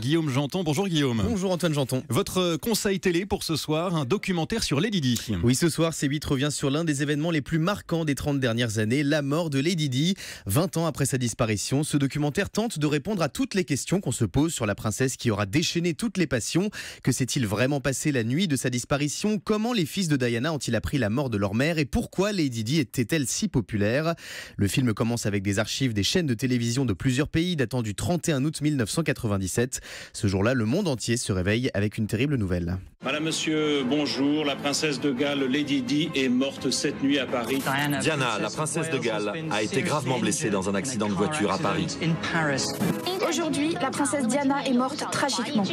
Guillaume Janton. Bonjour Guillaume. Bonjour Antoine Janton. Votre conseil télé pour ce soir, un documentaire sur Lady Di. Oui, ce soir, C8 revient sur l'un des événements les plus marquants des 30 dernières années, la mort de Lady Di. 20 ans après sa disparition, ce documentaire tente de répondre à toutes les questions qu'on se pose sur la princesse qui aura déchaîné toutes les passions. Que s'est-il vraiment passé la nuit de sa disparition? Comment les fils de Diana ont-ils appris la mort de leur mère? Et pourquoi Lady Di était-elle si populaire? Le film commence avec des archives des chaînes de télévision de plusieurs pays datant du 31 août 1997. Ce jour-là, le monde entier se réveille avec une terrible nouvelle. Madame, monsieur, bonjour. La princesse de Galles, Lady Di, est morte cette nuit à Paris. Diana, la princesse de Galles, a été gravement blessée dans un accident de voiture à Paris. Aujourd'hui, la princesse Diana est morte tragiquement.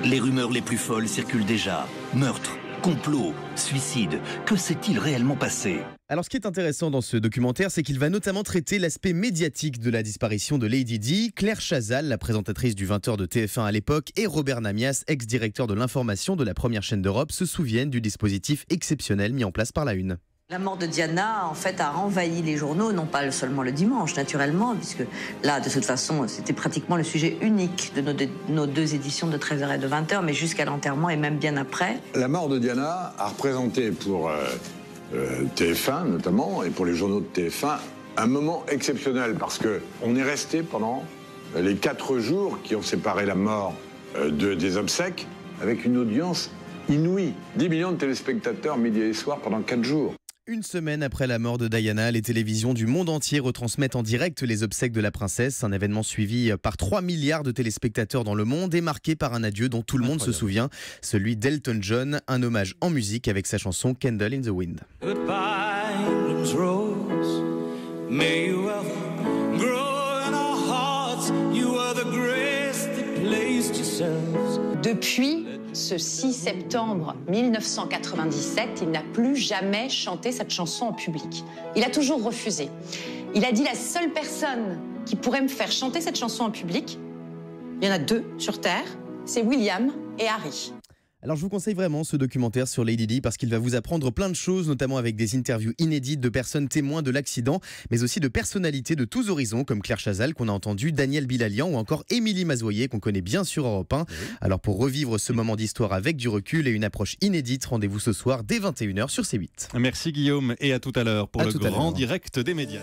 Les rumeurs les plus folles circulent déjà. Meurtre, complot, suicide. Que s'est-il réellement passé ? Alors, ce qui est intéressant dans ce documentaire, c'est qu'il va notamment traiter l'aspect médiatique de la disparition de Lady Di. Claire Chazal, la présentatrice du 20h de TF1 à l'époque, et Robert Namias, ex-directeur de l'information de la première chaîne d'Europe, se souviennent du dispositif exceptionnel mis en place par la Une. La mort de Diana, en fait, a envahi les journaux, non pas seulement le dimanche, naturellement, puisque là, de toute façon, c'était pratiquement le sujet unique de nos deux éditions de 13h et de 20h, mais jusqu'à l'enterrement et même bien après. La mort de Diana a représenté pour TF1 notamment, et pour les journaux de TF1, un moment exceptionnel, parce qu'on est resté pendant les 4 jours qui ont séparé la mort des obsèques, avec une audience inouïe. 10 millions de téléspectateurs midi et soir pendant 4 jours. Une semaine après la mort de Diana, les télévisions du monde entier retransmettent en direct les obsèques de la princesse. Un événement suivi par 3 milliards de téléspectateurs dans le monde et marqué par un adieu dont tout le monde se souvient, celui d'Elton John, un hommage en musique avec sa chanson Candle in the Wind. Depuis ce 6 septembre 1997, il n'a plus jamais chanté cette chanson en public. Il a toujours refusé. Il a dit la seule personne qui pourrait me faire chanter cette chanson en public, il y en a 2 sur Terre, c'est William et Harry. Alors je vous conseille vraiment ce documentaire sur Lady Di parce qu'il va vous apprendre plein de choses, notamment avec des interviews inédites de personnes témoins de l'accident, mais aussi de personnalités de tous horizons comme Claire Chazal qu'on a entendu, Daniel Bilalian ou encore Émilie Mazoyer qu'on connaît bien sur Europe 1. Oui. Alors pour revivre ce moment d'histoire avec du recul et une approche inédite, rendez-vous ce soir dès 21h sur C8. Merci Guillaume et à tout à l'heure pour le grand direct des médias.